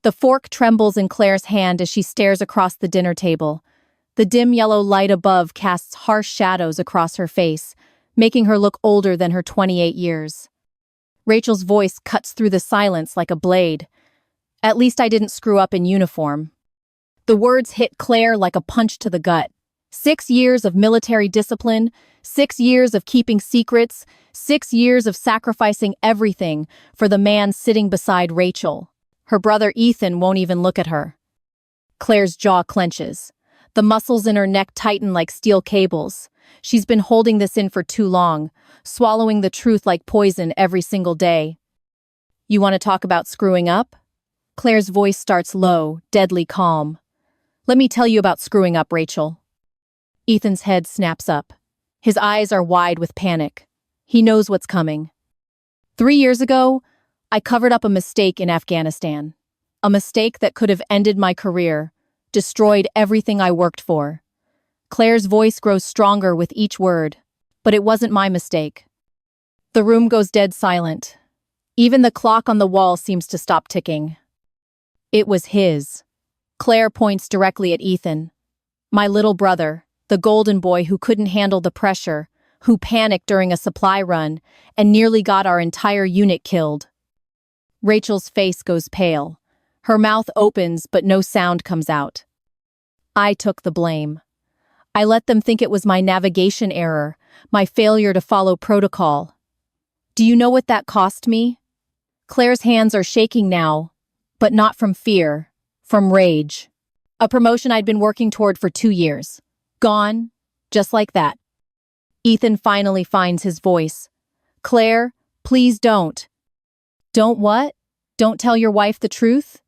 The fork trembles in Claire's hand as she stares across the dinner table. The dim yellow light above casts harsh shadows across her face, making her look older than her 28 years. Rachel's voice cuts through the silence like a blade. At least I didn't screw up in uniform. The words hit Claire like a punch to the gut. 6 years of military discipline, 6 years of keeping secrets, 6 years of sacrificing everything for the man sitting beside Rachel. Her brother Ethan won't even look at her. Claire's jaw clenches. The muscles in her neck tighten like steel cables. She's been holding this in for too long, swallowing the truth like poison every single day. You want to talk about screwing up? Claire's voice starts low, deadly calm. Let me tell you about screwing up, Rachel. Ethan's head snaps up. His eyes are wide with panic. He knows what's coming. 3 years ago, I covered up a mistake in Afghanistan. A mistake that could have ended my career, destroyed everything I worked for. Claire's voice grows stronger with each word, but it wasn't my mistake. The room goes dead silent. Even the clock on the wall seems to stop ticking. It was his. Claire points directly at Ethan. My little brother, the golden boy who couldn't handle the pressure, who panicked during a supply run and nearly got our entire unit killed. Rachel's face goes pale. Her mouth opens, but no sound comes out. I took the blame. I let them think it was my navigation error, my failure to follow protocol. Do you know what that cost me? Claire's hands are shaking now, but not from fear, from rage. A promotion I'd been working toward for 2 years. Gone, just like that. Ethan finally finds his voice. Claire, please don't. Don't what? Don't tell your wife the truth?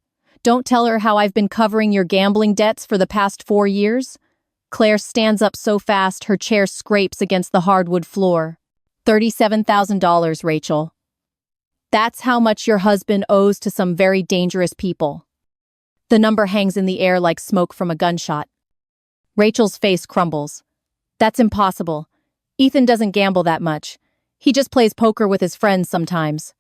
Don't tell her how I've been covering your gambling debts for the past 4 years? Claire stands up so fast her chair scrapes against the hardwood floor. $37,000, Rachel. That's how much your husband owes to some very dangerous people. The number hangs in the air like smoke from a gunshot. Rachel's face crumbles. That's impossible. Ethan doesn't gamble that much. He just plays poker with his friends sometimes.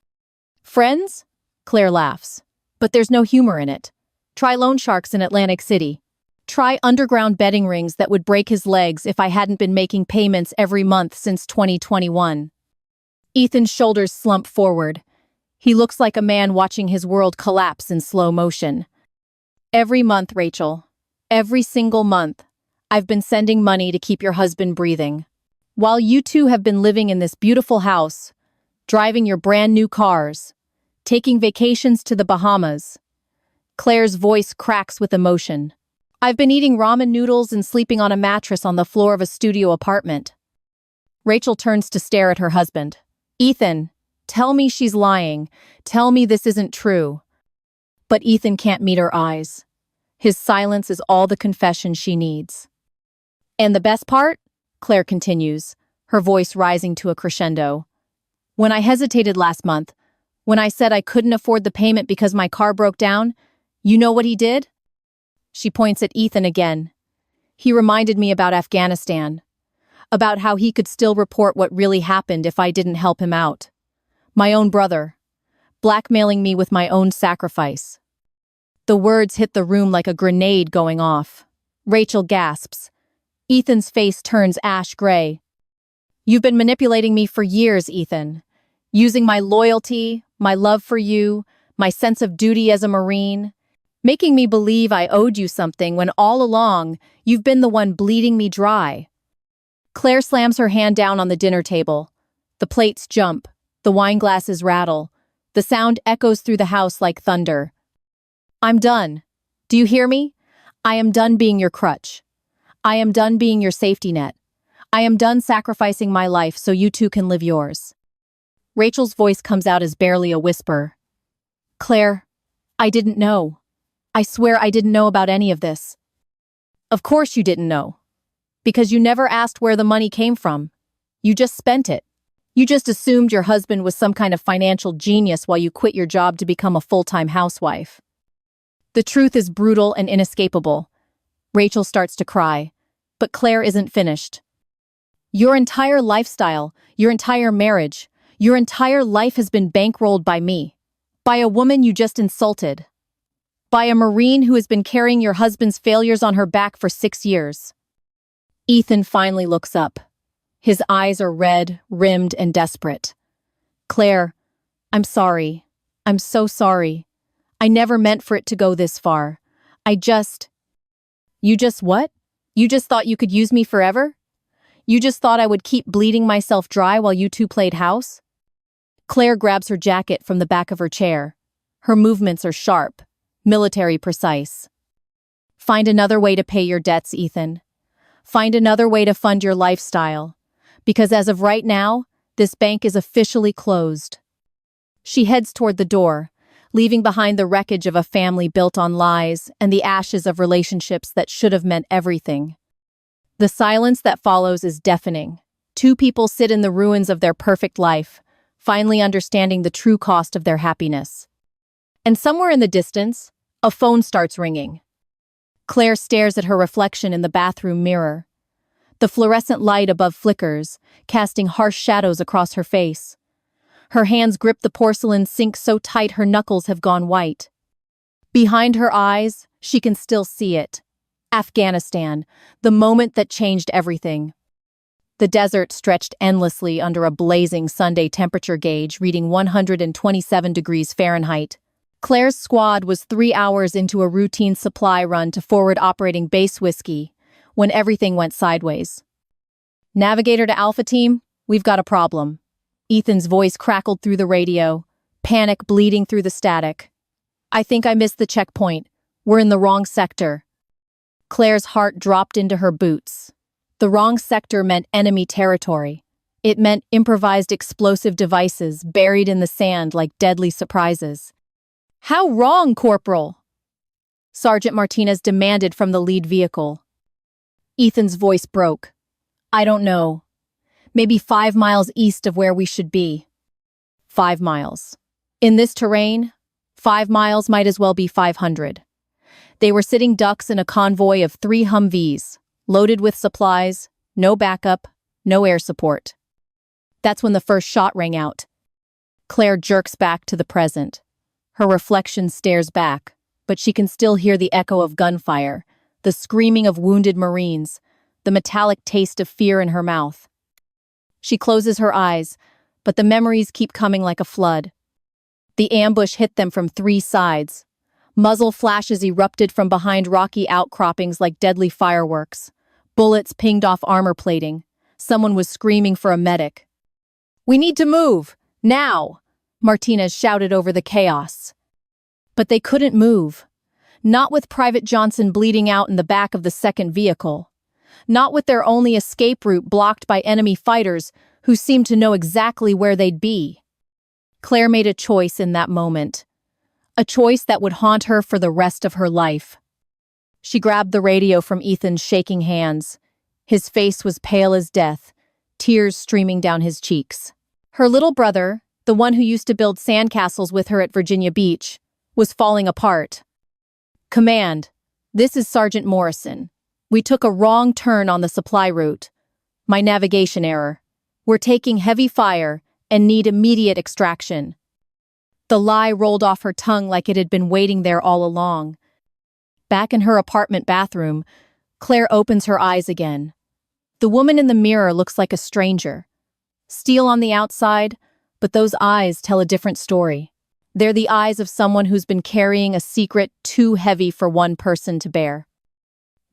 Friends? Claire laughs. But there's no humor in it. Try loan sharks in Atlantic City. Try underground betting rings that would break his legs if I hadn't been making payments every month since 2021. Ethan's shoulders slump forward. He looks like a man watching his world collapse in slow motion. Every month, Rachel. Every single month. I've been sending money to keep your husband breathing. While you two have been living in this beautiful house, driving your brand new cars, taking vacations to the Bahamas. Claire's voice cracks with emotion. I've been eating ramen noodles and sleeping on a mattress on the floor of a studio apartment. Rachel turns to stare at her husband. Ethan, tell me she's lying. Tell me this isn't true. But Ethan can't meet her eyes. His silence is all the confession she needs. And the best part? Claire continues, her voice rising to a crescendo. When I hesitated last month, when I said I couldn't afford the payment because my car broke down, you know what he did? She points at Ethan again. He reminded me about Afghanistan, about how he could still report what really happened if I didn't help him out. My own brother, blackmailing me with my own sacrifice. The words hit the room like a grenade going off. Rachel gasps. Ethan's face turns ash gray. You've been manipulating me for years, Ethan. Using my loyalty, my love for you, my sense of duty as a Marine, making me believe I owed you something when all along you've been the one bleeding me dry. Claire slams her hand down on the dinner table. The plates jump, the wine glasses rattle. The sound echoes through the house like thunder. I'm done. Do you hear me? I am done being your crutch. I am done being your safety net. I am done sacrificing my life so you two can live yours. Rachel's voice comes out as barely a whisper. Claire, I didn't know. I swear I didn't know about any of this. Of course you didn't know. Because you never asked where the money came from. You just spent it. You just assumed your husband was some kind of financial genius while you quit your job to become a full-time housewife. The truth is brutal and inescapable. Rachel starts to cry, but Claire isn't finished. Your entire lifestyle, your entire marriage, your entire life has been bankrolled by me, by a woman you just insulted. By a Marine who has been carrying your husband's failures on her back for 6 years. Ethan finally looks up. His eyes are red, rimmed, and desperate. Claire, I'm sorry. I'm so sorry. I never meant for it to go this far. You just what? You just thought you could use me forever? You just thought I would keep bleeding myself dry while you two played house? Claire grabs her jacket from the back of her chair. Her movements are sharp, military precise. Find another way to pay your debts, Ethan. Find another way to fund your lifestyle. Because as of right now, this bank is officially closed. She heads toward the door, leaving behind the wreckage of a family built on lies and the ashes of relationships that should have meant everything. The silence that follows is deafening. Two people sit in the ruins of their perfect life, finally understanding the true cost of their happiness. And somewhere in the distance, a phone starts ringing. Claire stares at her reflection in the bathroom mirror. The fluorescent light above flickers, casting harsh shadows across her face. Her hands grip the porcelain sink so tight her knuckles have gone white. Behind her eyes, she can still see it. Afghanistan, the moment that changed everything. The desert stretched endlessly under a blazing Sunday temperature gauge reading 127 degrees Fahrenheit. Claire's squad was 3 hours into a routine supply run to forward operating base whiskey when everything went sideways. Navigator to Alpha Team, we've got a problem. Ethan's voice crackled through the radio, panic bleeding through the static. I think I missed the checkpoint. We're in the wrong sector. Claire's heart dropped into her boots. The wrong sector meant enemy territory. It meant improvised explosive devices buried in the sand like deadly surprises. How wrong, Corporal? Sergeant Martinez demanded from the lead vehicle. Ethan's voice broke. I don't know. Maybe 5 miles east of where we should be. 5 miles. In this terrain, 5 miles might as well be 500. They were sitting ducks in a convoy of 3 Humvees, loaded with supplies, no backup, no air support. That's when the first shot rang out. Claire jerks back to the present. Her reflection stares back, but she can still hear the echo of gunfire, the screaming of wounded Marines, the metallic taste of fear in her mouth. She closes her eyes, but the memories keep coming like a flood. The ambush hit them from 3 sides. Muzzle flashes erupted from behind rocky outcroppings like deadly fireworks. Bullets pinged off armor plating. Someone was screaming for a medic. We need to move! Now! Martinez shouted over the chaos. But they couldn't move. Not with Private Johnson bleeding out in the back of the second vehicle. Not with their only escape route blocked by enemy fighters who seemed to know exactly where they'd be. Claire made a choice in that moment. A choice that would haunt her for the rest of her life. She grabbed the radio from Ethan's shaking hands. His face was pale as death, tears streaming down his cheeks. Her little brother, the one who used to build sandcastles with her at Virginia Beach, was falling apart. Command, this is Sergeant Morrison. We took a wrong turn on the supply route. My navigation error. We're taking heavy fire and need immediate extraction. The lie rolled off her tongue like it had been waiting there all along. Back in her apartment bathroom, Claire opens her eyes again. The woman in the mirror looks like a stranger. Steel on the outside, but those eyes tell a different story. They're the eyes of someone who's been carrying a secret too heavy for one person to bear.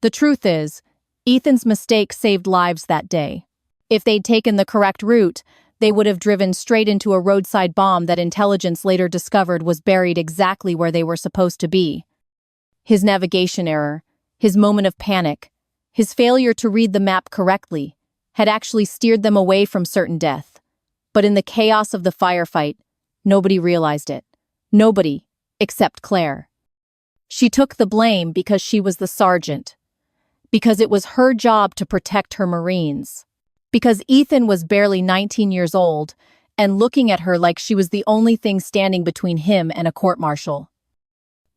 The truth is, Ethan's mistake saved lives that day. If they'd taken the correct route, they would have driven straight into a roadside bomb that intelligence later discovered was buried exactly where they were supposed to be. His navigation error, his moment of panic, his failure to read the map correctly, had actually steered them away from certain death. But in the chaos of the firefight, nobody realized it. Nobody, except Claire. She took the blame because she was the sergeant. Because it was her job to protect her Marines. Because Ethan was barely 19 years old and looking at her like she was the only thing standing between him and a court-martial.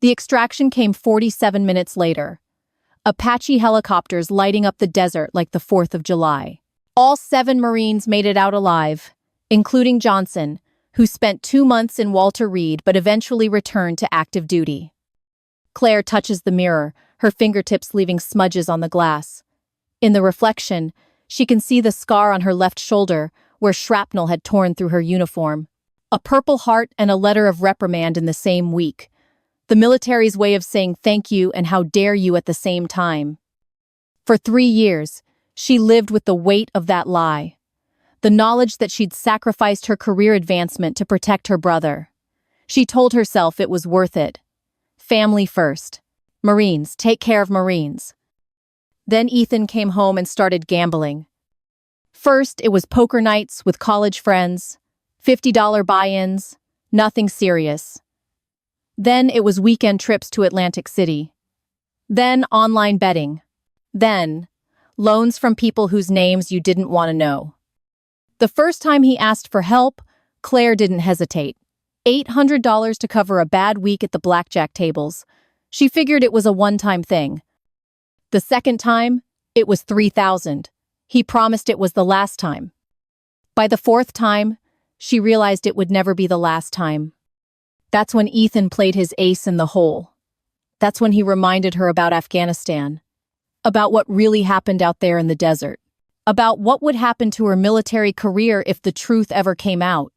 The extraction came 47 minutes later. Apache helicopters lighting up the desert like the 4th of July. All 7 Marines made it out alive, including Johnson, who spent 2 months in Walter Reed but eventually returned to active duty. Claire touches the mirror, her fingertips leaving smudges on the glass. In the reflection, she can see the scar on her left shoulder, where shrapnel had torn through her uniform. A purple heart and a letter of reprimand in the same week. The military's way of saying thank you and how dare you at the same time. For 3 years, she lived with the weight of that lie. The knowledge that she'd sacrificed her career advancement to protect her brother. She told herself it was worth it. Family first. Marines, take care of Marines. Then Ethan came home and started gambling. First, it was poker nights with college friends, $50 buy-ins, nothing serious. Then it was weekend trips to Atlantic City. Then online betting. Then loans from people whose names you didn't want to know. The first time he asked for help, Claire didn't hesitate. $800 to cover a bad week at the blackjack tables. She figured it was a one-time thing. The second time, it was $3,000. He promised it was the last time. By the fourth time, she realized it would never be the last time. That's when Ethan played his ace in the hole. That's when he reminded her about Afghanistan. About what really happened out there in the desert. About what would happen to her military career if the truth ever came out.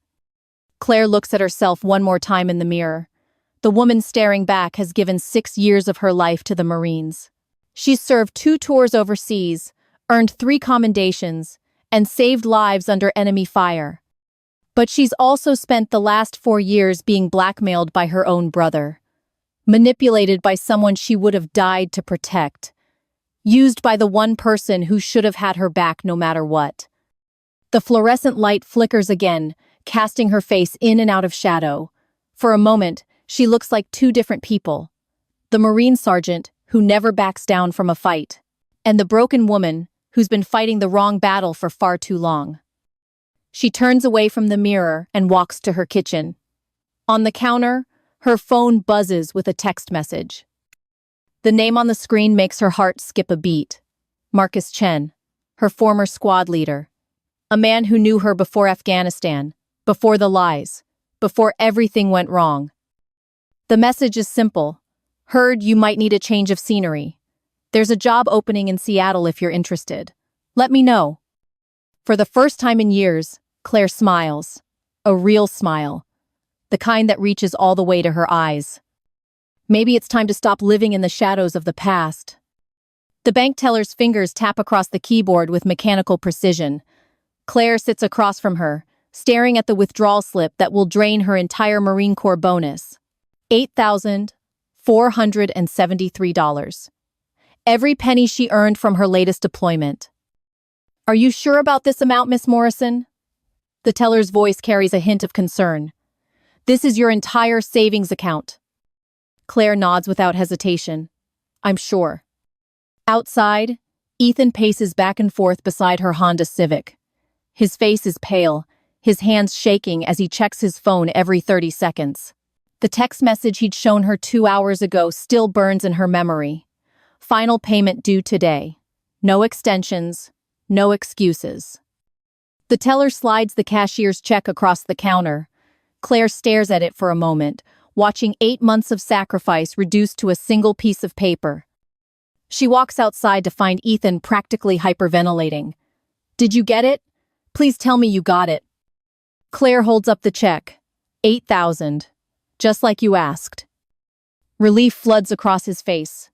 Claire looks at herself one more time in the mirror. The woman staring back has given 6 years of her life to the Marines. She's served 2 tours overseas, earned 3 commendations, and saved lives under enemy fire. But she's also spent the last 4 years being blackmailed by her own brother. Manipulated by someone she would have died to protect. Used by the one person who should have had her back no matter what. The fluorescent light flickers again, casting her face in and out of shadow. For a moment, she looks like 2 different people. The Marine sergeant, who never backs down from a fight, and the broken woman, who's been fighting the wrong battle for far too long. She turns away from the mirror and walks to her kitchen. On the counter, her phone buzzes with a text message. The name on the screen makes her heart skip a beat. Marcus Chen, her former squad leader. A man who knew her before Afghanistan, before the lies, before everything went wrong. The message is simple. Heard you might need a change of scenery. There's a job opening in Seattle if you're interested. Let me know. For the first time in years, Claire smiles. A real smile. The kind that reaches all the way to her eyes. Maybe it's time to stop living in the shadows of the past. The bank teller's fingers tap across the keyboard with mechanical precision. Claire sits across from her, staring at the withdrawal slip that will drain her entire Marine Corps bonus. $8,473. Every penny she earned from her latest deployment. Are you sure about this amount, Miss Morrison? The teller's voice carries a hint of concern. This is your entire savings account. Claire nods without hesitation. I'm sure. Outside, Ethan paces back and forth beside her Honda Civic. His face is pale, his hands shaking as he checks his phone every 30 seconds. The text message he'd shown her 2 hours ago still burns in her memory. Final payment due today. No extensions, no excuses. The teller slides the cashier's check across the counter. Claire stares at it for a moment, watching 8 months of sacrifice reduced to a single piece of paper. She walks outside to find Ethan practically hyperventilating. Did you get it? Please tell me you got it. Claire holds up the check. $8,000. Just like you asked. Relief floods across his face.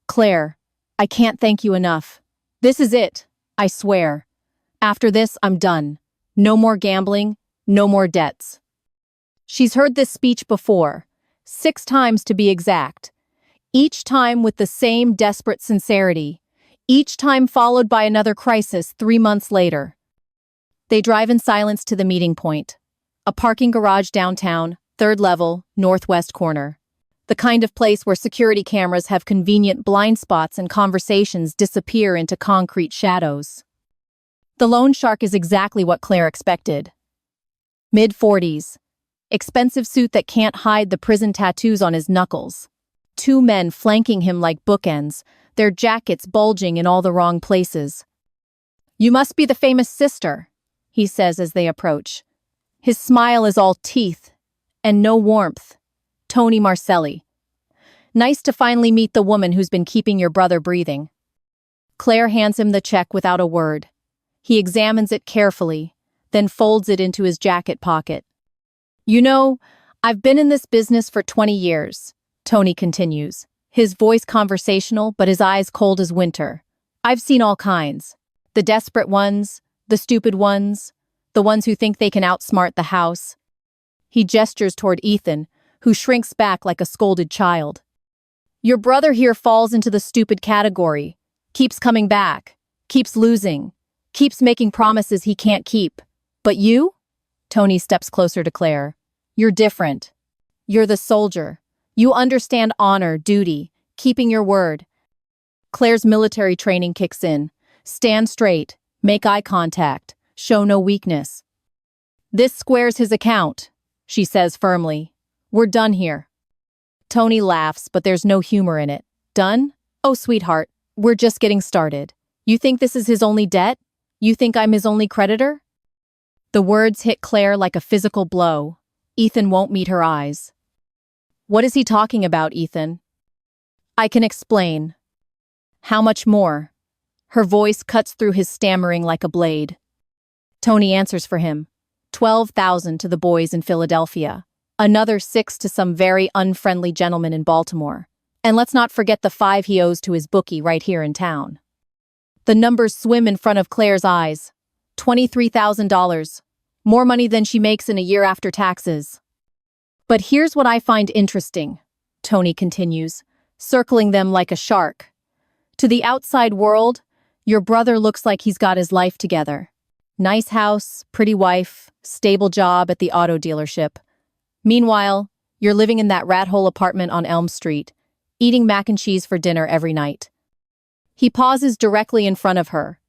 Claire, I can't thank you enough. This is it, I swear. After this, I'm done. No more gambling, no more debts. She's heard this speech before, 6 times to be exact. Each time with the same desperate sincerity. Each time followed by another crisis 3 months later. They drive in silence to the meeting point. A parking garage downtown, 3rd level, northwest corner. The kind of place where security cameras have convenient blind spots and conversations disappear into concrete shadows. The loan shark is exactly what Claire expected. Mid-40s. Expensive suit that can't hide the prison tattoos on his knuckles. 2 men flanking him like bookends, their jackets bulging in all the wrong places. You must be the famous sister, he says as they approach. His smile is all teeth, and no warmth. Tony Marcelli. Nice to finally meet the woman who's been keeping your brother breathing." Claire hands him the check without a word. He examines it carefully, then folds it into his jacket pocket. "You know, I've been in this business for 20 years, Tony continues, his voice conversational but his eyes cold as winter. "I've seen all kinds. The desperate ones, the stupid ones, the ones who think they can outsmart the house." He gestures toward Ethan, who shrinks back like a scolded child. "Your brother here falls into the stupid category, keeps coming back, keeps losing, keeps making promises he can't keep. But you?" Tony steps closer to Claire. "You're different. You're the soldier. You understand honor, duty, keeping your word." Claire's military training kicks in. Stand straight, make eye contact, show no weakness. "This squares his account," she says firmly. "We're done here." Tony laughs, but there's no humor in it. "Done? Oh, sweetheart, we're just getting started. You think this is his only debt? You think I'm his only creditor?" The words hit Claire like a physical blow. Ethan won't meet her eyes. "What is he talking about, Ethan?" "I can explain." "How much more?" Her voice cuts through his stammering like a blade. Tony answers for him. 12,000 to the boys in Philadelphia. Another 6 to some very unfriendly gentleman in Baltimore. And let's not forget the 5 he owes to his bookie right here in town. The numbers swim in front of Claire's eyes. $23,000. More money than she makes in a year after taxes. "But here's what I find interesting," Tony continues, circling them like a shark. "To the outside world, your brother looks like he's got his life together. Nice house, pretty wife, stable job at the auto dealership. Meanwhile, you're living in that rat-hole apartment on Elm Street, eating mac and cheese for dinner every night." He pauses directly in front of her.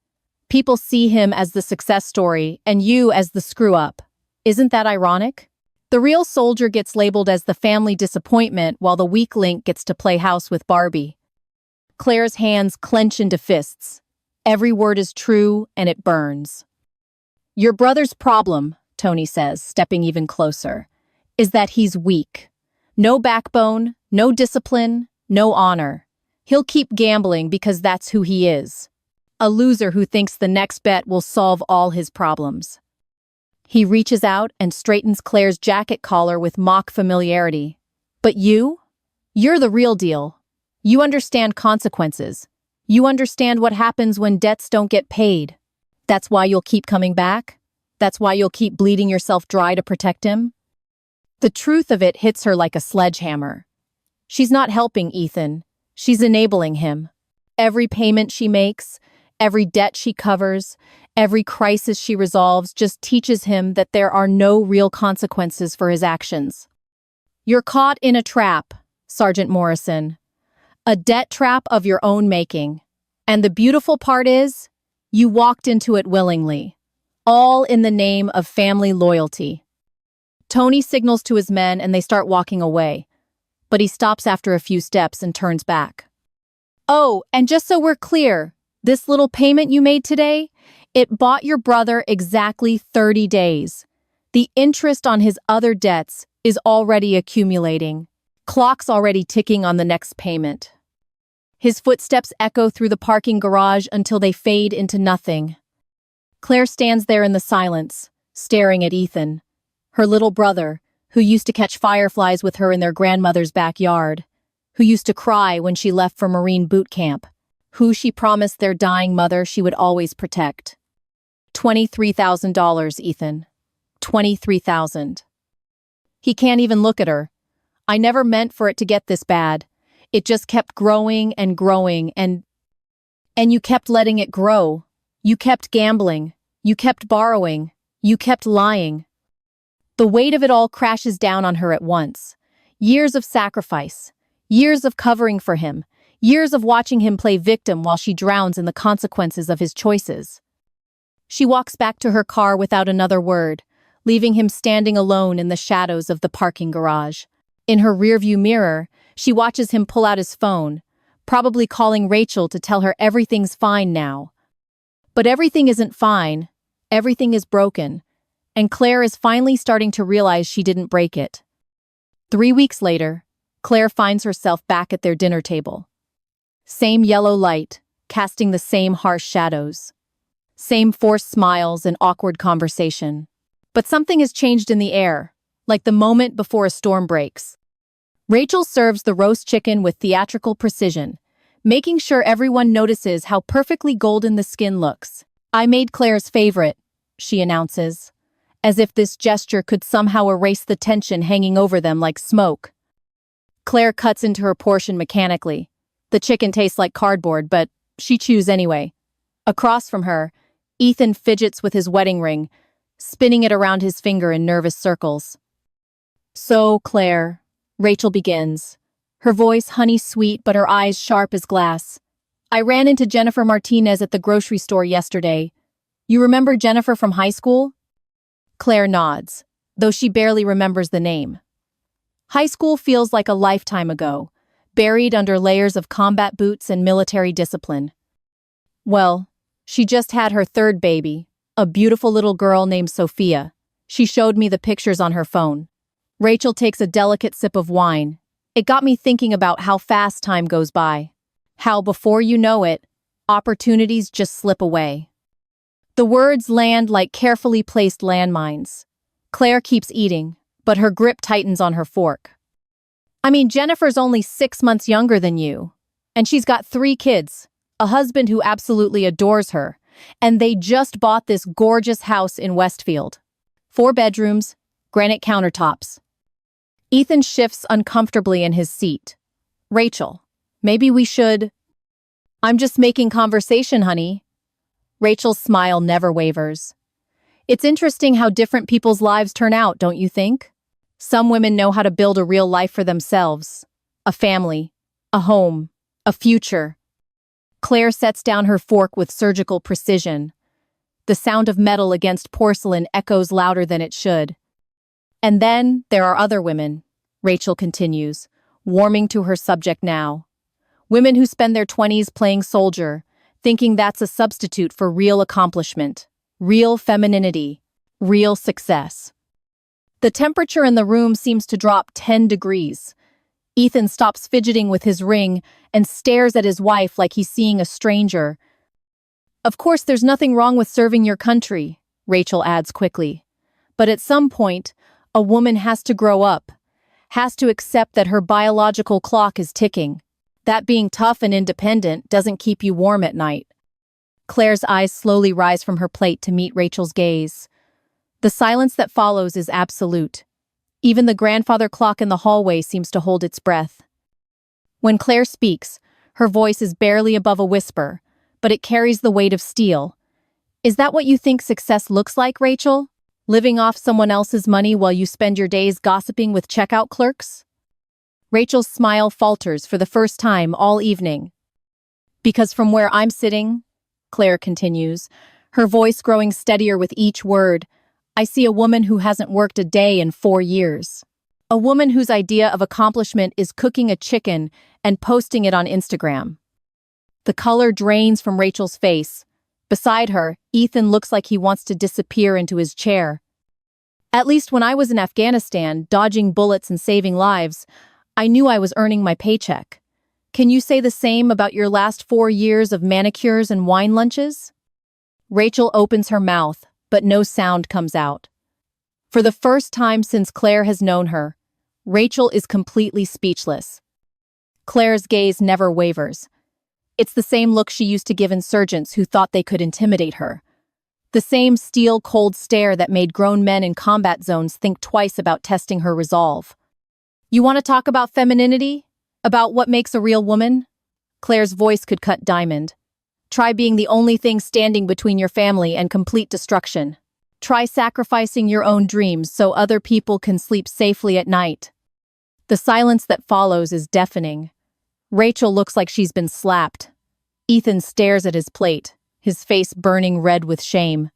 "People see him as the success story and you as the screw-up. Isn't that ironic? The real soldier gets labeled as the family disappointment while the weak link gets to play house with Barbie." Claire's hands clench into fists. Every word is true and it burns. "Your brother's problem," Tony says, stepping even closer, "is that he's weak. No backbone, no discipline, no honor. He'll keep gambling because that's who he is. A loser who thinks the next bet will solve all his problems." He reaches out and straightens Claire's jacket collar with mock familiarity. "But you? You're the real deal. You understand consequences. You understand what happens when debts don't get paid. That's why you'll keep coming back? That's why you'll keep bleeding yourself dry to protect him?" The truth of it hits her like a sledgehammer. She's not helping Ethan. She's enabling him. Every payment she makes, every debt she covers, every crisis she resolves just teaches him that there are no real consequences for his actions. "You're caught in a trap, Sergeant Morrison. A debt trap of your own making. And the beautiful part is, you walked into it willingly. All in the name of family loyalty." Tony signals to his men and they start walking away. But he stops after a few steps and turns back. "Oh, and just so we're clear, this little payment you made today, it bought your brother exactly 30 days. The interest on his other debts is already accumulating. Clock's already ticking on the next payment." His footsteps echo through the parking garage until they fade into nothing. Claire stands there in the silence, staring at Ethan, her little brother, who used to catch fireflies with her in their grandmother's backyard, who used to cry when she left for Marine boot camp, who she promised their dying mother she would always protect. $23,000, Ethan. 23,000. He can't even look at her. "I never meant for it to get this bad. It just kept growing and growing and you kept letting it grow. You kept gambling. You kept borrowing. You kept lying." The weight of it all crashes down on her at once. Years of sacrifice. Years of covering for him. Years of watching him play victim while she drowns in the consequences of his choices. She walks back to her car without another word, leaving him standing alone in the shadows of the parking garage. In her rearview mirror, she watches him pull out his phone, probably calling Rachel to tell her everything's fine now. But everything isn't fine. Everything is broken. And Claire is finally starting to realize she didn't break it. 3 weeks later, Claire finds herself back at their dinner table. Same yellow light, casting the same harsh shadows. Same forced smiles and awkward conversation. But something has changed in the air, like the moment before a storm breaks. Rachel serves the roast chicken with theatrical precision, making sure everyone notices how perfectly golden the skin looks. "I made Claire's favorite," she announces, as if this gesture could somehow erase the tension hanging over them like smoke. Claire cuts into her portion mechanically. The chicken tastes like cardboard, but she chews anyway. Across from her, Ethan fidgets with his wedding ring, spinning it around his finger in nervous circles. "So, Claire," Rachel begins, her voice honey-sweet but her eyes sharp as glass. "I ran into Jennifer Martinez at the grocery store yesterday. You remember Jennifer from high school?" Claire nods, though she barely remembers the name. High school feels like a lifetime ago, buried under layers of combat boots and military discipline. Well, she just had her third baby, a beautiful little girl named Sophia. She showed me the pictures on her phone. Rachel takes a delicate sip of wine. It got me thinking about how fast time goes by. How, before you know it, opportunities just slip away. The words land like carefully placed landmines. Claire keeps eating, but her grip tightens on her fork. "I mean, Jennifer's only 6 months younger than you. And she's got 3 kids, a husband who absolutely adores her, and they just bought this gorgeous house in Westfield. 4 bedrooms, granite countertops." Ethan shifts uncomfortably in his seat. "Rachel, maybe we should—" "I'm just making conversation, honey." Rachel's smile never wavers. "It's interesting how different people's lives turn out, don't you think? Some women know how to build a real life for themselves. A family, a home, a future." Claire sets down her fork with surgical precision. The sound of metal against porcelain echoes louder than it should. "And then there are other women," Rachel continues, warming to her subject now. "Women who spend their 20s playing soldier, thinking that's a substitute for real accomplishment, real femininity, real success." The temperature in the room seems to drop 10 degrees. Ethan stops fidgeting with his ring and stares at his wife like he's seeing a stranger. "Of course, there's nothing wrong with serving your country," Rachel adds quickly. "But at some point, a woman has to grow up, has to accept that her biological clock is ticking. That being tough and independent doesn't keep you warm at night." Claire's eyes slowly rise from her plate to meet Rachel's gaze. The silence that follows is absolute. Even the grandfather clock in the hallway seems to hold its breath. When Claire speaks, her voice is barely above a whisper, but it carries the weight of steel. "Is that what you think success looks like, Rachel? Living off someone else's money while you spend your days gossiping with checkout clerks?" Rachel's smile falters for the first time all evening. "Because from where I'm sitting," Claire continues, her voice growing steadier with each word, "I see a woman who hasn't worked a day in 4 years. A woman whose idea of accomplishment is cooking a chicken and posting it on Instagram." The color drains from Rachel's face. Beside her, Ethan looks like he wants to disappear into his chair. "At least when I was in Afghanistan, dodging bullets and saving lives, I knew I was earning my paycheck. Can you say the same about your last 4 years of manicures and wine lunches?" Rachel opens her mouth, but no sound comes out. For the first time since Claire has known her, Rachel is completely speechless. Claire's gaze never wavers. It's the same look she used to give insurgents who thought they could intimidate her. The same steel-cold stare that made grown men in combat zones think twice about testing her resolve. "You want to talk about femininity? About what makes a real woman?" Claire's voice could cut diamond. "Try being the only thing standing between your family and complete destruction. Try sacrificing your own dreams so other people can sleep safely at night." The silence that follows is deafening. Rachel looks like she's been slapped. Ethan stares at his plate, his face burning red with shame.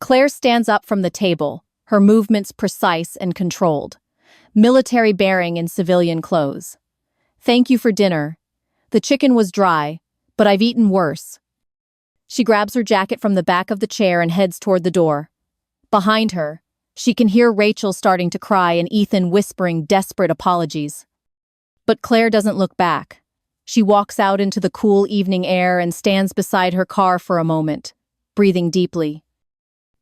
Claire stands up from the table, her movements precise and controlled. Military bearing in civilian clothes. "Thank you for dinner. The chicken was dry, but I've eaten worse." She grabs her jacket from the back of the chair and heads toward the door. Behind her, she can hear Rachel starting to cry and Ethan whispering desperate apologies. But Claire doesn't look back. She walks out into the cool evening air and stands beside her car for a moment, breathing deeply.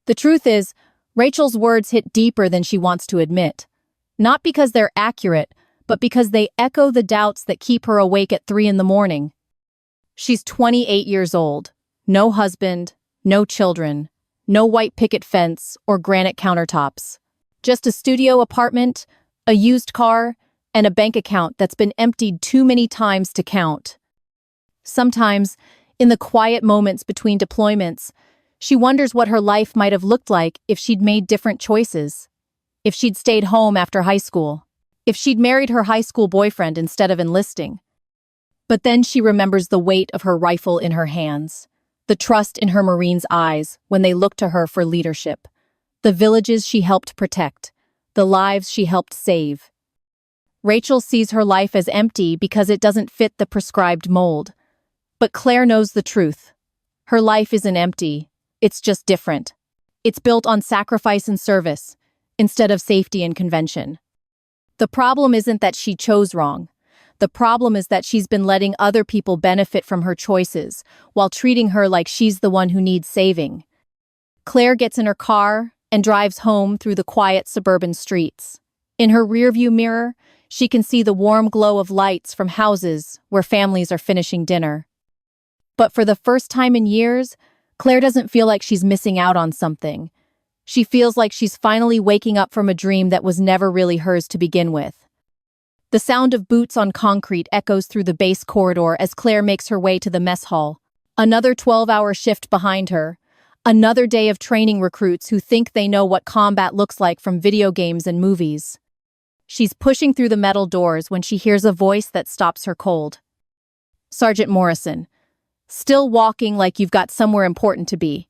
The truth is, Rachel's words hit deeper than she wants to admit. Not because they're accurate, but because they echo the doubts that keep her awake at 3 in the morning. She's 28 years old. No husband, no children, no white picket fence or granite countertops. Just a studio apartment, a used car, and a bank account that's been emptied too many times to count. Sometimes, in the quiet moments between deployments, she wonders what her life might have looked like if she'd made different choices. If she'd stayed home after high school. If she'd married her high school boyfriend instead of enlisting. But then she remembers the weight of her rifle in her hands, the trust in her Marines' eyes when they looked to her for leadership, the villages she helped protect, the lives she helped save. Rachel sees her life as empty because it doesn't fit the prescribed mold. But Claire knows the truth. Her life isn't empty, it's just different. It's built on sacrifice and service, instead of safety and convention. The problem isn't that she chose wrong. The problem is that she's been letting other people benefit from her choices, while treating her like she's the one who needs saving. Claire gets in her car and drives home through the quiet suburban streets. In her rearview mirror, she can see the warm glow of lights from houses where families are finishing dinner. But for the first time in years, Claire doesn't feel like she's missing out on something. She feels like she's finally waking up from a dream that was never really hers to begin with. The sound of boots on concrete echoes through the base corridor as Claire makes her way to the mess hall. Another 12-hour shift behind her. Another day of training recruits who think they know what combat looks like from video games and movies. She's pushing through the metal doors when she hears a voice that stops her cold. Sergeant Morrison. Still walking like you've got somewhere important to be.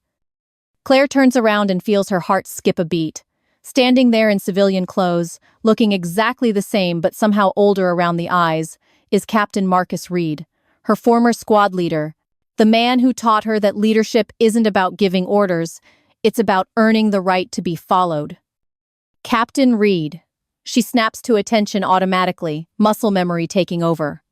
Claire turns around and feels her heart skip a beat. Standing there in civilian clothes, looking exactly the same but somehow older around the eyes, is Captain Marcus Reed, her former squad leader, the man who taught her that leadership isn't about giving orders, it's about earning the right to be followed. Captain Reed. She snaps to attention automatically, muscle memory taking over.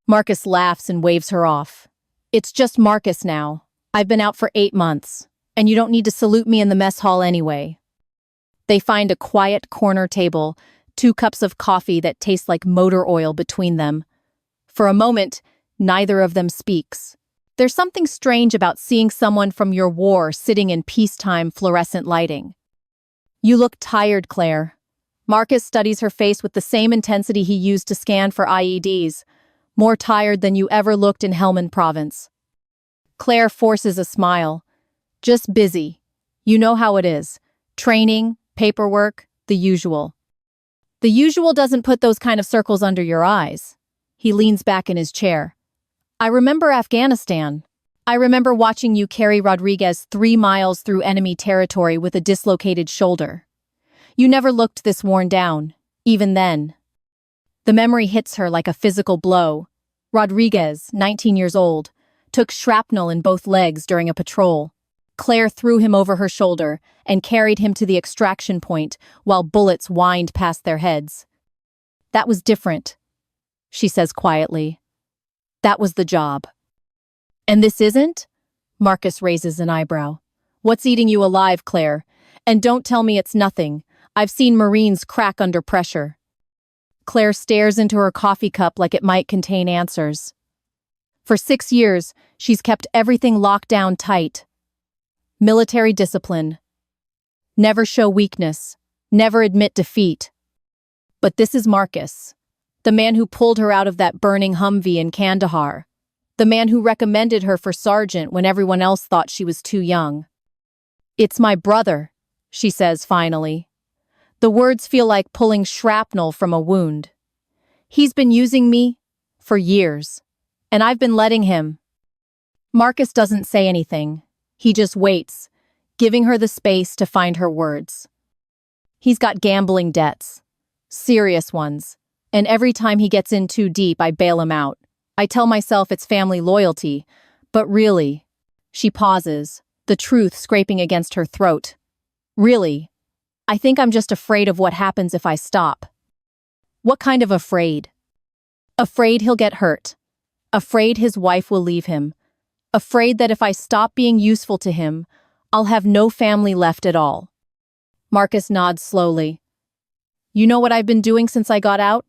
Marcus laughs and waves her off. It's just Marcus now. I've been out for 8 months, and you don't need to salute me in the mess hall anyway. They find a quiet corner table, 2 cups of coffee that taste like motor oil between them. For a moment, neither of them speaks. There's something strange about seeing someone from your war sitting in peacetime fluorescent lighting. You look tired, Claire. Marcus studies her face with the same intensity he used to scan for IEDs, more tired than you ever looked in Helmand Province. Claire forces a smile. Just busy. You know how it is. Training, paperwork, the usual. The usual doesn't put those kind of circles under your eyes. He leans back in his chair. I remember Afghanistan. I remember watching you carry Rodriguez 3 miles through enemy territory with a dislocated shoulder. You never looked this worn down, even then. The memory hits her like a physical blow. Rodriguez, 19 years old, took shrapnel in both legs during a patrol. Claire threw him over her shoulder and carried him to the extraction point while bullets whined past their heads. That was different, she says quietly. That was the job. And this isn't? Marcus raises an eyebrow. What's eating you alive, Claire? And don't tell me it's nothing. I've seen Marines crack under pressure. Claire stares into her coffee cup like it might contain answers. For 6 years, she's kept everything locked down tight. Military discipline. Never show weakness. Never admit defeat. But this is Marcus, the man who pulled her out of that burning Humvee in Kandahar, the man who recommended her for sergeant when everyone else thought she was too young. It's my brother, she says finally. The words feel like pulling shrapnel from a wound. He's been using me for years, and I've been letting him. Marcus doesn't say anything. He just waits, giving her the space to find her words. He's got gambling debts, serious ones, and every time he gets in too deep, I bail him out. I tell myself it's family loyalty, but really, she pauses, the truth scraping against her throat. Really, I think I'm just afraid of what happens if I stop. What kind of afraid? Afraid he'll get hurt. Afraid his wife will leave him. Afraid that if I stop being useful to him, I'll have no family left at all. Marcus nods slowly. You know what I've been doing since I got out?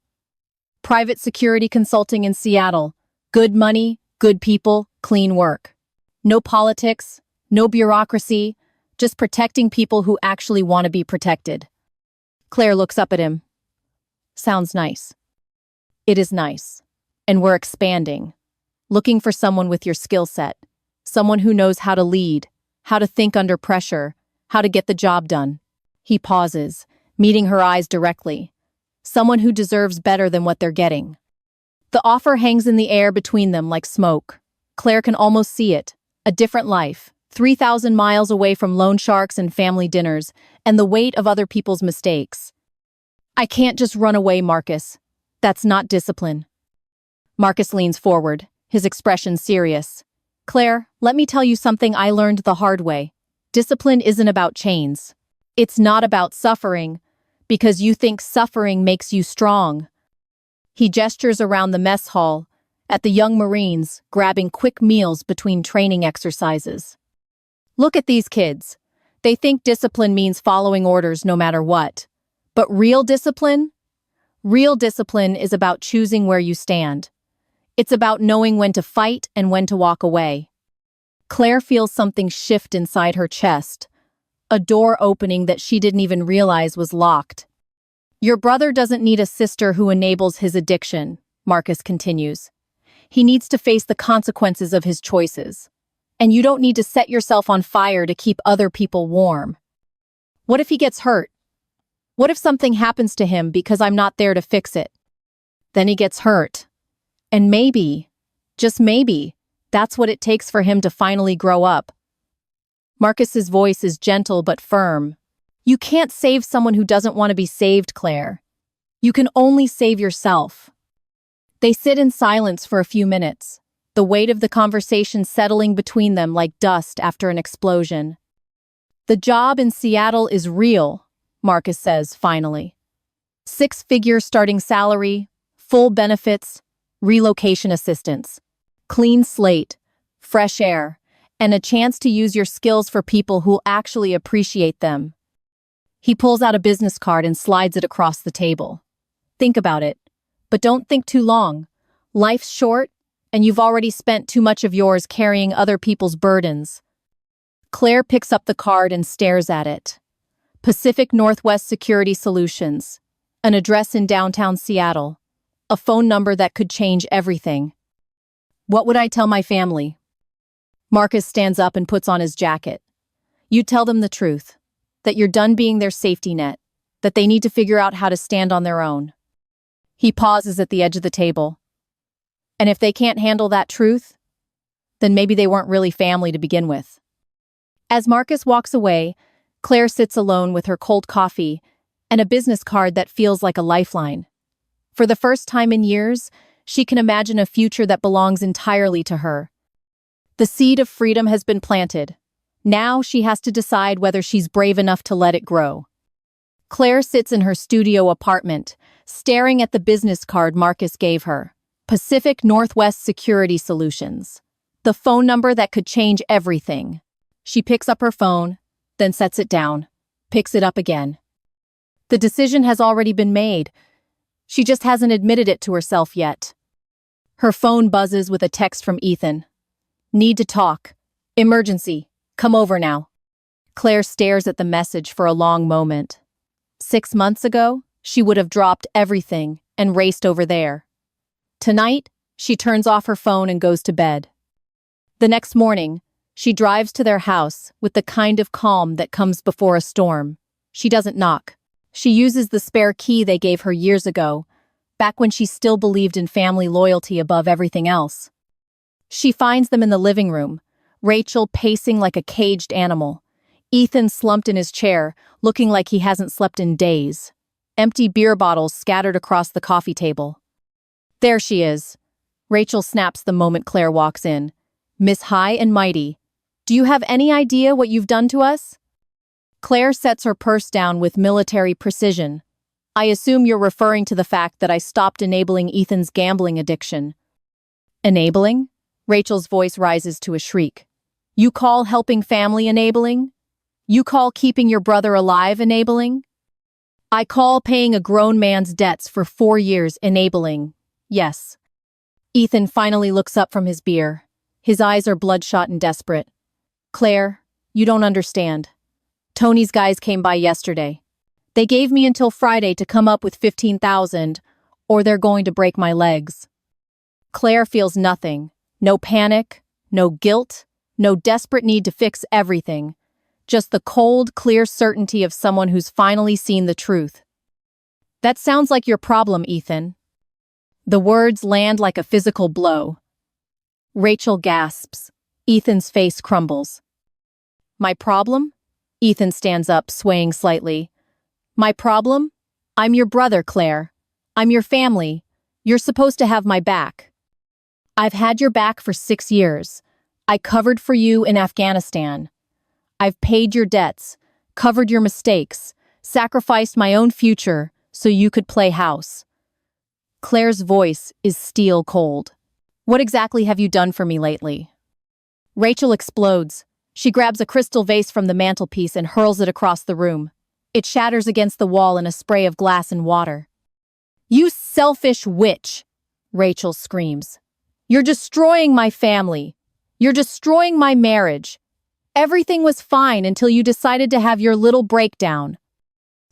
Private security consulting in Seattle. Good money, good people, clean work. No politics, no bureaucracy, just protecting people who actually want to be protected. Claire looks up at him. Sounds nice. It is nice. And we're expanding. Looking for someone with your skill set. Someone who knows how to lead, how to think under pressure, how to get the job done. He pauses, meeting her eyes directly. Someone who deserves better than what they're getting. The offer hangs in the air between them like smoke. Claire can almost see it. A different life, 3,000 miles away from loan sharks and family dinners, and the weight of other people's mistakes. I can't just run away, Marcus. That's not discipline. Marcus leans forward, his expression serious. Claire, let me tell you something I learned the hard way. Discipline isn't about chains. It's not about suffering, because you think suffering makes you strong. He gestures around the mess hall, at the young Marines, grabbing quick meals between training exercises. Look at these kids. They think discipline means following orders no matter what. But real discipline? Real discipline is about choosing where you stand. It's about knowing when to fight and when to walk away. Claire feels something shift inside her chest, a door opening that she didn't even realize was locked. Your brother doesn't need a sister who enables his addiction, Marcus continues. He needs to face the consequences of his choices. And you don't need to set yourself on fire to keep other people warm. What if he gets hurt? What if something happens to him because I'm not there to fix it? Then he gets hurt. And maybe, just maybe, that's what it takes for him to finally grow up. Marcus's voice is gentle but firm. You can't save someone who doesn't want to be saved, Claire. You can only save yourself. They sit in silence for a few minutes, the weight of the conversation settling between them like dust after an explosion. The job in Seattle is real, Marcus says finally. 6-figure starting salary, full benefits, relocation assistance, clean slate, fresh air, and a chance to use your skills for people who'll actually appreciate them. He pulls out a business card and slides it across the table. Think about it, but don't think too long. Life's short, and you've already spent too much of yours carrying other people's burdens. Claire picks up the card and stares at it. Pacific Northwest Security Solutions, an address in downtown Seattle, a phone number that could change everything. What would I tell my family? Marcus stands up and puts on his jacket. You tell them the truth, that you're done being their safety net, that they need to figure out how to stand on their own. He pauses at the edge of the table. And if they can't handle that truth, then maybe they weren't really family to begin with. As Marcus walks away, Claire sits alone with her cold coffee and a business card that feels like a lifeline. For the first time in years, she can imagine a future that belongs entirely to her. The seed of freedom has been planted. Now she has to decide whether she's brave enough to let it grow. Claire sits in her studio apartment, staring at the business card Marcus gave her. Pacific Northwest Security Solutions. The phone number that could change everything. She picks up her phone, then sets it down, picks it up again. The decision has already been made. She just hasn't admitted it to herself yet. Her phone buzzes with a text from Ethan. Need to talk. Emergency. Come over now. Claire stares at the message for a long moment. 6 months ago, she would have dropped everything and raced over there. Tonight, she turns off her phone and goes to bed. The next morning, she drives to their house with the kind of calm that comes before a storm. She doesn't knock. She uses the spare key they gave her years ago, back when she still believed in family loyalty above everything else. She finds them in the living room, Rachel pacing like a caged animal, Ethan slumped in his chair, looking like he hasn't slept in days, empty beer bottles scattered across the coffee table. There she is. Rachel snaps the moment Claire walks in. Miss High and Mighty, do you have any idea what you've done to us? Claire sets her purse down with military precision. I assume you're referring to the fact that I stopped enabling Ethan's gambling addiction. Enabling? Rachel's voice rises to a shriek. You call helping family enabling? You call keeping your brother alive enabling? I call paying a grown man's debts for 4 years enabling. Yes. Ethan finally looks up from his beer. His eyes are bloodshot and desperate. Claire, you don't understand. Tony's guys came by yesterday. They gave me until Friday to come up with 15,000, or they're going to break my legs. Claire feels nothing. No panic, no guilt, no desperate need to fix everything. Just the cold, clear certainty of someone who's finally seen the truth. That sounds like your problem, Ethan. The words land like a physical blow. Rachel gasps. Ethan's face crumbles. My problem? Ethan stands up, swaying slightly. My problem? I'm your brother, Claire. I'm your family. You're supposed to have my back. I've had your back for 6 years. I covered for you in Afghanistan. I've paid your debts, covered your mistakes, sacrificed my own future so you could play house. Claire's voice is steel cold. What exactly have you done for me lately? Rachel explodes. She grabs a crystal vase from the mantelpiece and hurls it across the room. It shatters against the wall in a spray of glass and water. You selfish witch, Rachel screams. You're destroying my family. You're destroying my marriage. Everything was fine until you decided to have your little breakdown.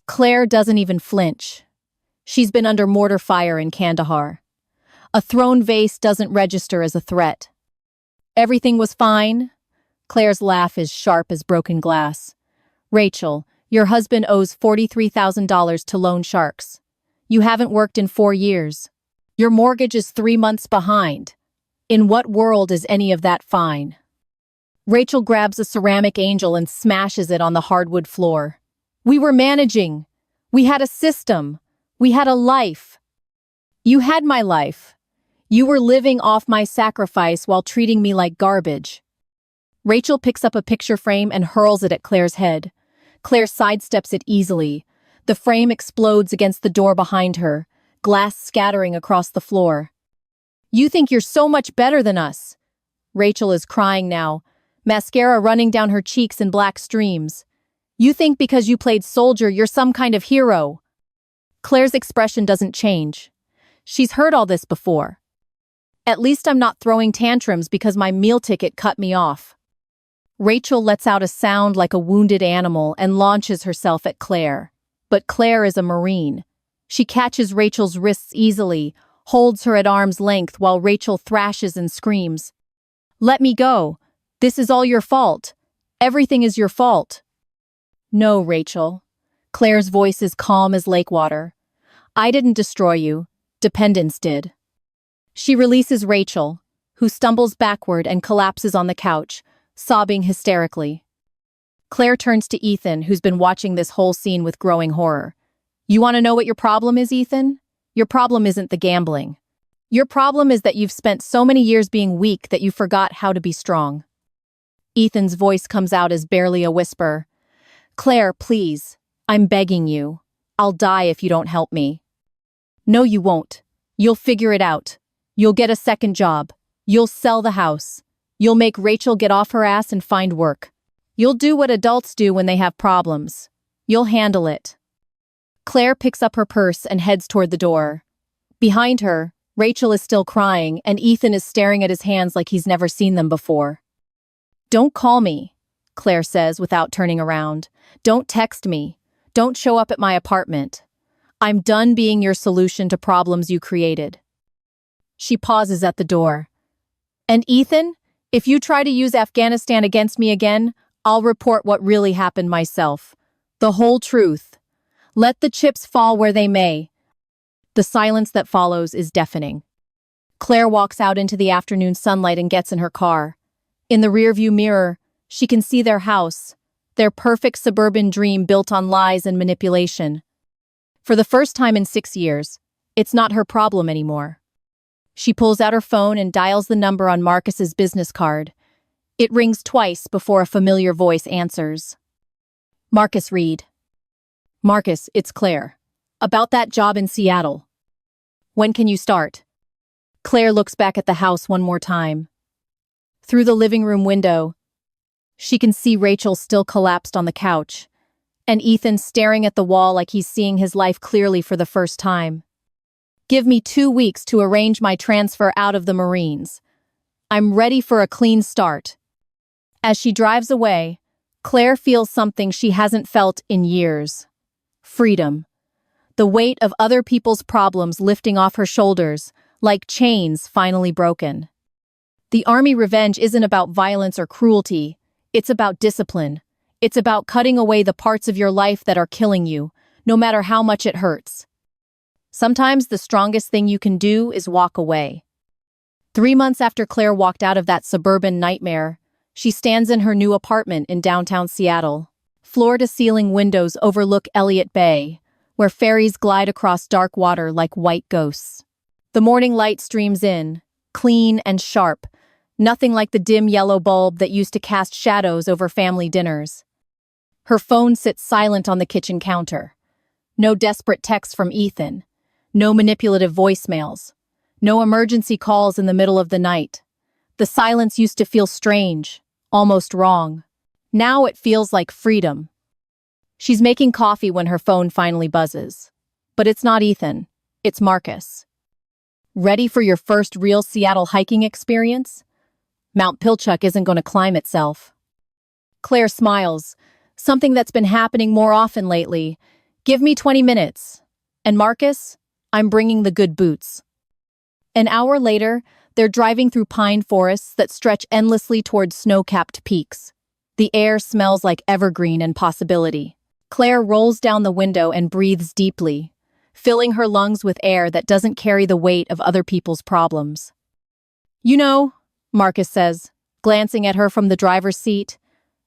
Claire doesn't even flinch. She's been under mortar fire in Kandahar. A thrown vase doesn't register as a threat. Everything was fine? Claire's laugh is sharp as broken glass. Rachel, your husband owes $43,000 to loan sharks. You haven't worked in 4 years. Your mortgage is 3 months behind. In what world is any of that fine? Rachel grabs a ceramic angel and smashes it on the hardwood floor. We were managing. We had a system. We had a life. You had my life. You were living off my sacrifice while treating me like garbage. Rachel picks up a picture frame and hurls it at Claire's head. Claire sidesteps it easily. The frame explodes against the door behind her, glass scattering across the floor. You think you're so much better than us. Rachel is crying now, mascara running down her cheeks in black streams. You think because you played soldier, you're some kind of hero. Claire's expression doesn't change. She's heard all this before. At least I'm not throwing tantrums because my meal ticket cut me off. Rachel lets out a sound like a wounded animal and launches herself at Claire. But Claire is a Marine. She catches Rachel's wrists easily, holds her at arm's length while Rachel thrashes and screams. Let me go. This is all your fault. Everything is your fault. No, Rachel. Claire's voice is calm as lake water. I didn't destroy you. Dependence did. She releases Rachel, who stumbles backward and collapses on the couch, sobbing hysterically. Claire turns to Ethan, who's been watching this whole scene with growing horror. You want to know what your problem is, Ethan? Your problem isn't the gambling. Your problem is that you've spent so many years being weak that you forgot how to be strong. Ethan's voice comes out as barely a whisper. Claire, please. I'm begging you. I'll die if you don't help me. No, you won't. You'll figure it out. You'll get a second job. You'll sell the house. You'll make Rachel get off her ass and find work. You'll do what adults do when they have problems. You'll handle it. Claire picks up her purse and heads toward the door. Behind her, Rachel is still crying, and Ethan is staring at his hands like he's never seen them before. Don't call me, Claire says without turning around. Don't text me. Don't show up at my apartment. I'm done being your solution to problems you created. She pauses at the door. And Ethan, if you try to use Afghanistan against me again, I'll report what really happened myself. The whole truth. Let the chips fall where they may. The silence that follows is deafening. Claire walks out into the afternoon sunlight and gets in her car. In the rearview mirror, she can see their house, their perfect suburban dream built on lies and manipulation. For the first time in 6 years, it's not her problem anymore. She pulls out her phone and dials the number on Marcus's business card. It rings twice before a familiar voice answers. Marcus Reed. Marcus, it's Claire. About that job in Seattle. When can you start? Claire looks back at the house one more time. Through the living room window, she can see Rachel still collapsed on the couch, and Ethan staring at the wall like he's seeing his life clearly for the first time. Give me 2 weeks to arrange my transfer out of the Marines. I'm ready for a clean start. As she drives away, Claire feels something she hasn't felt in years. Freedom. The weight of other people's problems lifting off her shoulders, like chains finally broken. The Army revenge isn't about violence or cruelty. It's about discipline. It's about cutting away the parts of your life that are killing you, no matter how much it hurts. Sometimes the strongest thing you can do is walk away. 3 months after Claire walked out of that suburban nightmare, she stands in her new apartment in downtown Seattle. Floor-to-ceiling windows overlook Elliott Bay, where ferries glide across dark water like white ghosts. The morning light streams in, clean and sharp, nothing like the dim yellow bulb that used to cast shadows over family dinners. Her phone sits silent on the kitchen counter. No desperate texts from Ethan. No manipulative voicemails. No emergency calls in the middle of the night. The silence used to feel strange, almost wrong. Now it feels like freedom. She's making coffee when her phone finally buzzes. But it's not Ethan. It's Marcus. Ready for your first real Seattle hiking experience? Mount Pilchuck isn't going to climb itself. Claire smiles. Something that's been happening more often lately. Give me 20 minutes. And Marcus, I'm bringing the good boots. An hour later, they're driving through pine forests that stretch endlessly towards snow-capped peaks. The air smells like evergreen and possibility. Claire rolls down the window and breathes deeply, filling her lungs with air that doesn't carry the weight of other people's problems. You know, Marcus says, glancing at her from the driver's seat,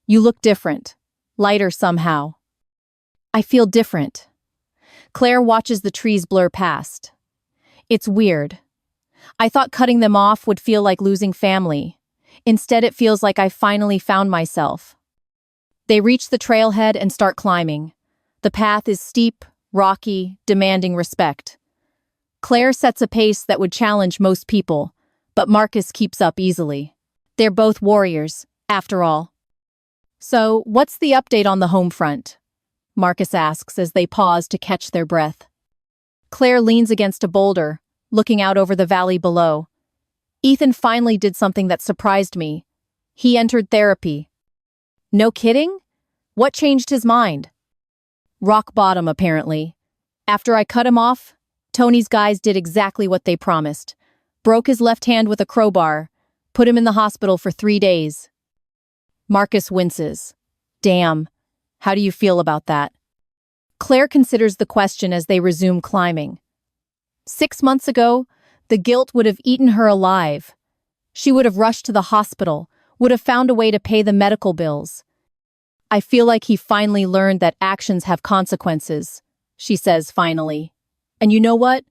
you look different, lighter somehow. I feel different. Claire watches the trees blur past. It's weird. I thought cutting them off would feel like losing family. Instead, it feels like I finally found myself. They reach the trailhead and start climbing. The path is steep, rocky, demanding respect. Claire sets a pace that would challenge most people, but Marcus keeps up easily. They're both warriors, after all. So, what's the update on the home front? Marcus asks as they pause to catch their breath. Claire leans against a boulder, looking out over the valley below. Ethan finally did something that surprised me. He entered therapy. No kidding? What changed his mind? Rock bottom, apparently. After I cut him off, Tony's guys did exactly what they promised. Broke his left hand with a crowbar, put him in the hospital for 3 days. Marcus winces. Damn. How do you feel about that? Claire considers the question as they resume climbing. 6 months ago, the guilt would have eaten her alive. She would have rushed to the hospital, would have found a way to pay the medical bills. I feel like he finally learned that actions have consequences, she says finally. And you know what?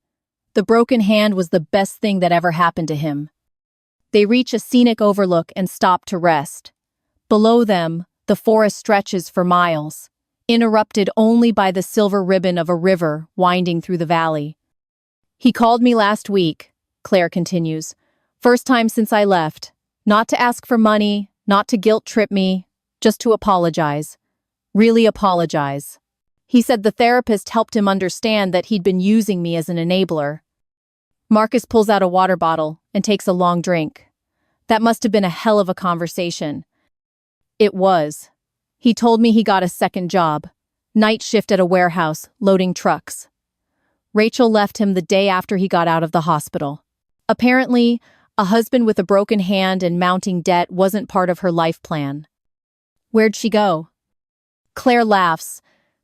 The broken hand was the best thing that ever happened to him. They reach a scenic overlook and stop to rest. Below them, the forest stretches for miles, interrupted only by the silver ribbon of a river winding through the valley. He called me last week, Claire continues. First time since I left. Not to ask for money, not to guilt trip me, just to apologize. Really apologize. He said the therapist helped him understand that he'd been using me as an enabler. Marcus pulls out a water bottle and takes a long drink. That must have been a hell of a conversation. It was. He told me he got a second job. Night shift at a warehouse, loading trucks. Rachel left him the day after he got out of the hospital. Apparently, a husband with a broken hand and mounting debt wasn't part of her life plan. Where'd she go? Claire laughs,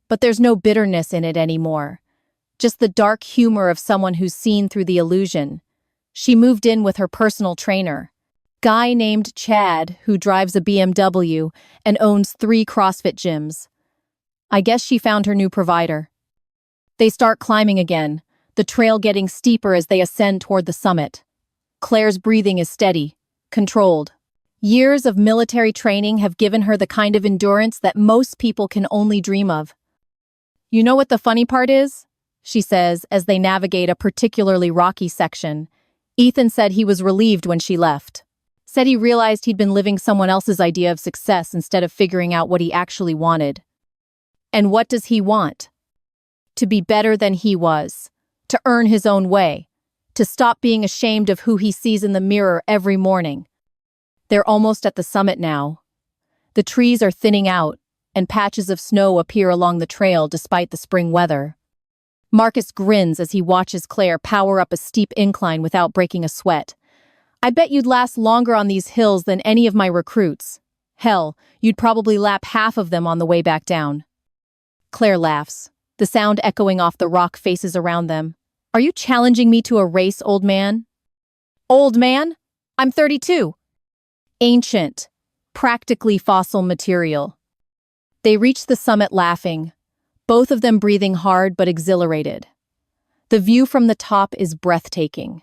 but there's no bitterness in it anymore. Just the dark humor of someone who's seen through the illusion. She moved in with her personal trainer. Guy named Chad, who drives a BMW and owns 3 CrossFit gyms. I guess she found her new provider. They start climbing again, the trail getting steeper as they ascend toward the summit. Claire's breathing is steady, controlled. Years of military training have given her the kind of endurance that most people can only dream of. You know what the funny part is? she says as they navigate a particularly rocky section. Ethan said he was relieved when she left. Said he realized he'd been living someone else's idea of success instead of figuring out what he actually wanted. And what does he want? To be better than he was. To earn his own way. To stop being ashamed of who he sees in the mirror every morning. They're almost at the summit now. The trees are thinning out, and patches of snow appear along the trail despite the spring weather. Marcus grins as he watches Claire power up a steep incline without breaking a sweat. I bet you'd last longer on these hills than any of my recruits. Hell, you'd probably lap half of them on the way back down. Claire laughs, the sound echoing off the rock faces around them. Are you challenging me to a race, old man? Old man? I'm 32. Ancient, practically fossil material. They reach the summit laughing, both of them breathing hard but exhilarated. The view from the top is breathtaking.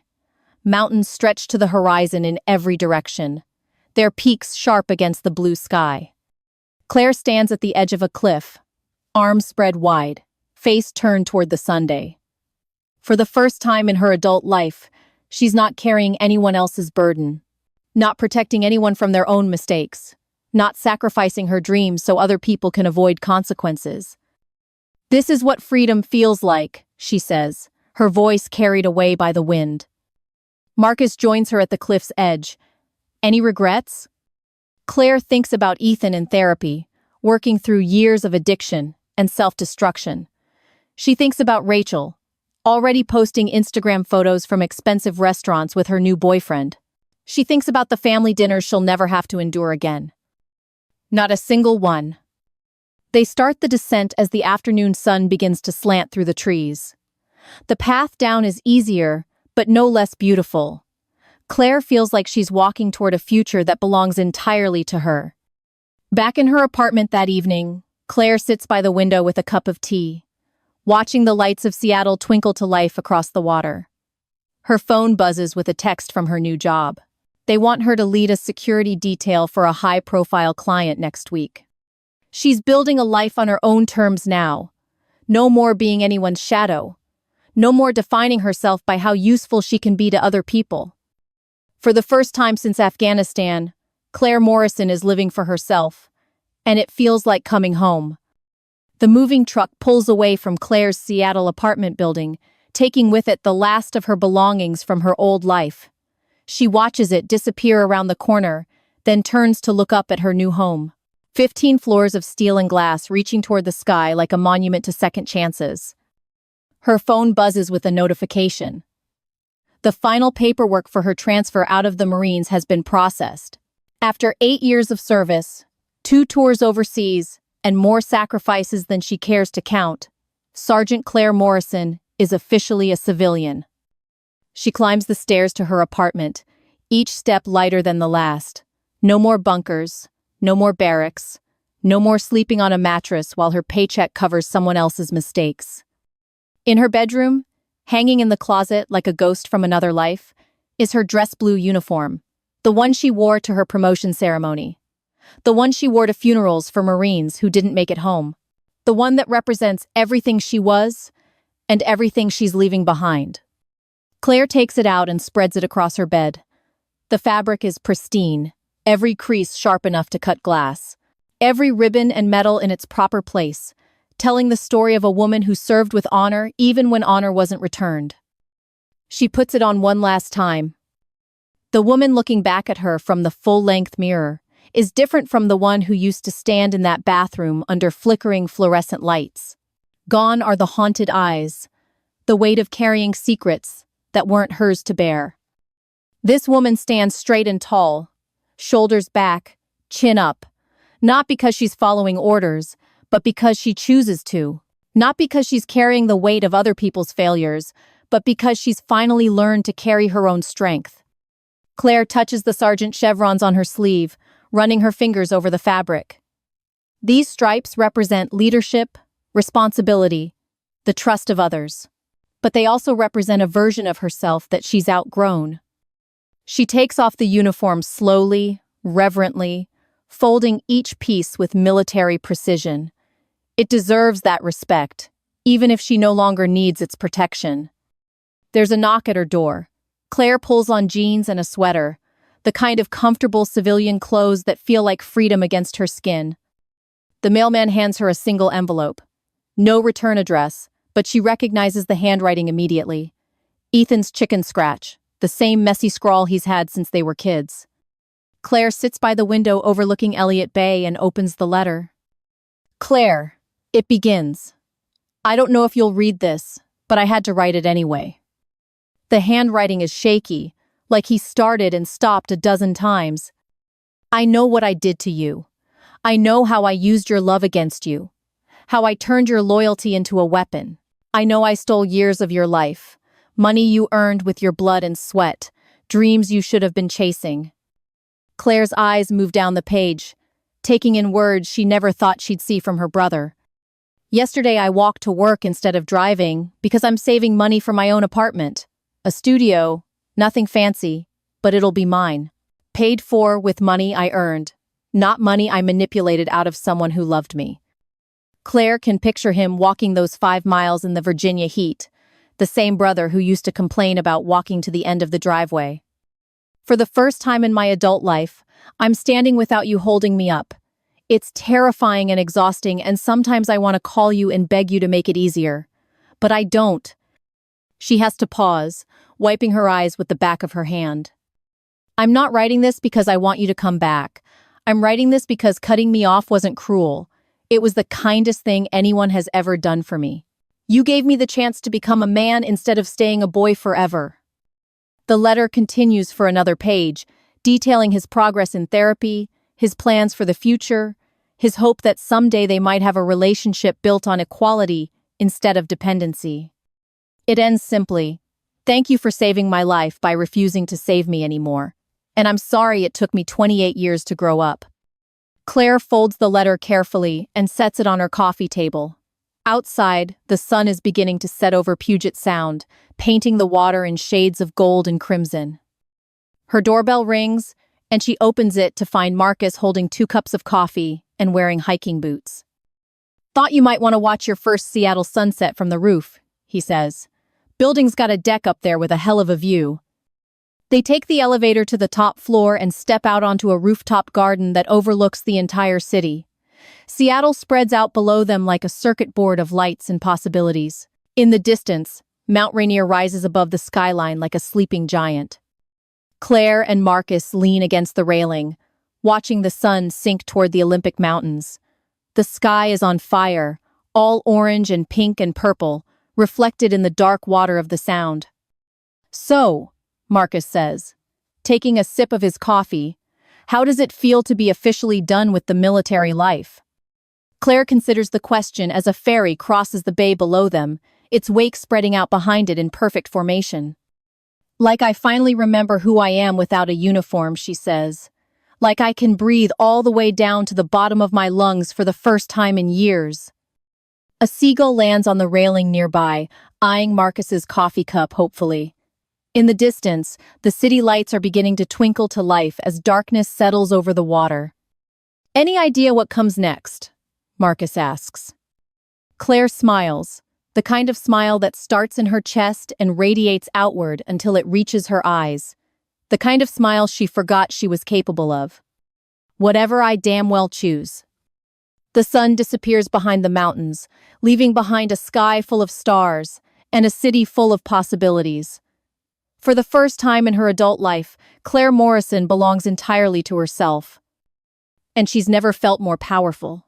Mountains stretch to the horizon in every direction, their peaks sharp against the blue sky. Claire stands at the edge of a cliff, arms spread wide, face turned toward the sunday. For the first time in her adult life, she's not carrying anyone else's burden, not protecting anyone from their own mistakes, not sacrificing her dreams so other people can avoid consequences. This is what freedom feels like, she says, her voice carried away by the wind. Marcus joins her at the cliff's edge. Any regrets? Claire thinks about Ethan in therapy, working through years of addiction and self-destruction. She thinks about Rachel, already posting Instagram photos from expensive restaurants with her new boyfriend. She thinks about the family dinners she'll never have to endure again. Not a single one. They start the descent as the afternoon sun begins to slant through the trees. The path down is easier, but no less beautiful. Claire feels like she's walking toward a future that belongs entirely to her. Back in her apartment that evening, Claire sits by the window with a cup of tea, watching the lights of Seattle twinkle to life across the water. Her phone buzzes with a text from her new job. They want her to lead a security detail for a high-profile client next week. She's building a life on her own terms now. No more being anyone's shadow. No more defining herself by how useful she can be to other people. For the first time since Afghanistan, Claire Morrison is living for herself, and it feels like coming home. The moving truck pulls away from Claire's Seattle apartment building, taking with it the last of her belongings from her old life. She watches it disappear around the corner, then turns to look up at her new home. 15 floors of steel and glass reaching toward the sky like a monument to second chances. Her phone buzzes with a notification. The final paperwork for her transfer out of the Marines has been processed. After 8 years of service, 2 tours overseas, and more sacrifices than she cares to count, Sergeant Claire Morrison is officially a civilian. She climbs the stairs to her apartment, each step lighter than the last. No more bunkers, no more barracks, no more sleeping on a mattress while her paycheck covers someone else's mistakes. In her bedroom, hanging in the closet like a ghost from another life, is her dress blue uniform, the one she wore to her promotion ceremony, the one she wore to funerals for Marines who didn't make it home, the one that represents everything she was and everything she's leaving behind. Claire takes it out and spreads it across her bed. The fabric is pristine, every crease sharp enough to cut glass, every ribbon and medal in its proper place, telling the story of a woman who served with honor even when honor wasn't returned. She puts it on one last time. The woman looking back at her from the full-length mirror is different from the one who used to stand in that bathroom under flickering fluorescent lights. Gone are the haunted eyes, the weight of carrying secrets that weren't hers to bear. This woman stands straight and tall, shoulders back, chin up, not because she's following orders, but because she chooses to. Not because she's carrying the weight of other people's failures, but because she's finally learned to carry her own strength. Claire touches the sergeant chevrons on her sleeve, running her fingers over the fabric. These stripes represent leadership, responsibility, the trust of others. But they also represent a version of herself that she's outgrown. She takes off the uniform slowly, reverently, folding each piece with military precision. It deserves that respect, even if she no longer needs its protection. There's a knock at her door. Claire pulls on jeans and a sweater, the kind of comfortable civilian clothes that feel like freedom against her skin. The mailman hands her a single envelope. No return address, but she recognizes the handwriting immediately. Ethan's chicken scratch, the same messy scrawl he's had since they were kids. Claire sits by the window overlooking Elliott Bay and opens the letter. Claire, it begins. I don't know if you'll read this, but I had to write it anyway. The handwriting is shaky, like he started and stopped a dozen times. I know what I did to you. I know how I used your love against you. How I turned your loyalty into a weapon. I know I stole years of your life. Money you earned with your blood and sweat. Dreams you should have been chasing. Claire's eyes move down the page, taking in words she never thought she'd see from her brother. Yesterday I walked to work instead of driving because I'm saving money for my own apartment. A studio, nothing fancy, but it'll be mine. Paid for with money I earned, not money I manipulated out of someone who loved me. Claire can picture him walking those 5 miles in the Virginia heat, the same brother who used to complain about walking to the end of the driveway. For the first time in my adult life, I'm standing without you holding me up. It's terrifying and exhausting, and sometimes I want to call you and beg you to make it easier. But I don't. She has to pause, wiping her eyes with the back of her hand. I'm not writing this because I want you to come back. I'm writing this because cutting me off wasn't cruel. It was the kindest thing anyone has ever done for me. You gave me the chance to become a man instead of staying a boy forever. The letter continues for another page, detailing his progress in therapy, his plans for the future, his hope that someday they might have a relationship built on equality instead of dependency. It ends simply, "Thank you for saving my life by refusing to save me anymore. And I'm sorry it took me 28 years to grow up." Claire folds the letter carefully and sets it on her coffee table. Outside, the sun is beginning to set over Puget Sound, painting the water in shades of gold and crimson. Her doorbell rings, and she opens it to find Marcus holding 2 cups of coffee and wearing hiking boots. "Thought you might want to watch your first Seattle sunset from the roof," he says. "Building's got a deck up there with a hell of a view." They take the elevator to the top floor and step out onto a rooftop garden that overlooks the entire city. Seattle spreads out below them like a circuit board of lights and possibilities. In the distance, Mount Rainier rises above the skyline like a sleeping giant. Claire and Marcus lean against the railing, watching the sun sink toward the Olympic Mountains. The sky is on fire, all orange and pink and purple, reflected in the dark water of the Sound. "So," Marcus says, taking a sip of his coffee, "how does it feel to be officially done with the military life?" Claire considers the question as a ferry crosses the bay below them, its wake spreading out behind it in perfect formation. "Like I finally remember who I am without a uniform," she says. "Like I can breathe all the way down to the bottom of my lungs for the first time in years." A seagull lands on the railing nearby, eyeing Marcus's coffee cup hopefully. In the distance, the city lights are beginning to twinkle to life as darkness settles over the water. "Any idea what comes next?" Marcus asks. Claire smiles, the kind of smile that starts in her chest and radiates outward until it reaches her eyes. The kind of smile she forgot she was capable of. "Whatever I damn well choose." The sun disappears behind the mountains, leaving behind a sky full of stars and a city full of possibilities. For the first time in her adult life, Claire Morrison belongs entirely to herself. And she's never felt more powerful.